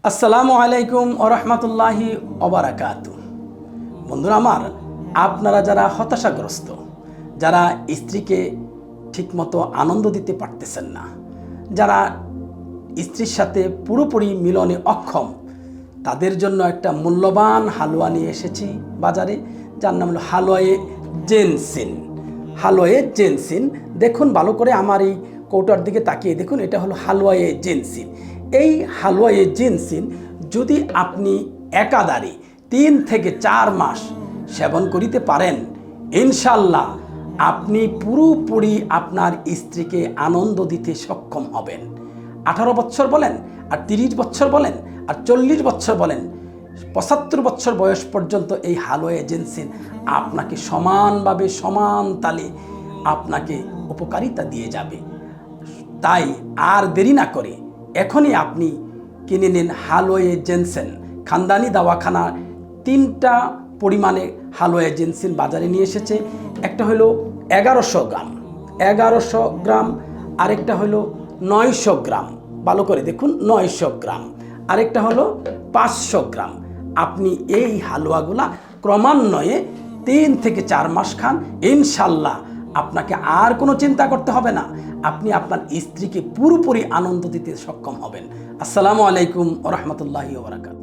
আসসালামু আলাইকুম ওয়া রাহমাতুল্লাহি ওয়া বারাকাতুহু। বন্ধুরা আমার, আপনারা যারা হতাশাগ্রস্ত, যারা স্ত্রীকে ঠিকমতো আনন্দ দিতে পারতেছেন না, যারা স্ত্রীর সাথে পুরোপুরি মিলনে অক্ষম, তাদের জন্য একটা মূল্যবান হালুয়া নিয়ে এসেছি বাজারে, যার নাম হলো হালুয়ায়ে জেনসিন। হালুয়ায়ে জেনসিন, দেখুন ভালো করে আমার এই কৌটার দিকে তাকিয়ে দেখুন, এটা হলো হালুয়ায়ে জেনসিন। এই হালুয়ায়ে জেনসিন যদি আপনি একাধারে 3 থেকে 4 মাস সেবন করিতে পারেন, ইনশাল্লাহ আপনি পুরোপুরি আপনার স্ত্রীকে আনন্দ দিতে সক্ষম হবেন। 18 বছর বলেন, আর 30 বছর বলেন, আর 40 বছর বলেন, 75 বছর বয়স পর্যন্ত এই হালুয়ায়ে জেনসিন আপনাকে সমানভাবে সমান তালে আপনাকে উপকারিতা দিয়ে যাবে। তাই আর দেরি না করে এখনই আপনি কিনে নিন হালুয়ায়ে জেনসিন। খানদানি দাওয়াখানা 3টা পরিমাণে হালুয়ায়ে জেনসিন বাজারে নিয়ে এসেছে। একটা হলো 1100 গ্রাম, 1100 গ্রাম, আরেকটা হলো 900 গ্রাম, ভালো করে দেখুন 900 গ্রাম, আরেকটা হলো 500 গ্রাম। আপনি এই হালুয়াগুলা ক্রমান্বয়ে 3 থেকে 4 মাস খান, ইনশাল্লাহ আপনাকে আর কোনো চিন্তা করতে হবে না, আপনি আপনার স্ত্রীকে পুরোপুরি আনন্দ দিতে সক্ষম হবেন। আসসালামু আলাইকুম ওয়া রাহমাতুল্লাহি ওয়া বারাকাতুহু।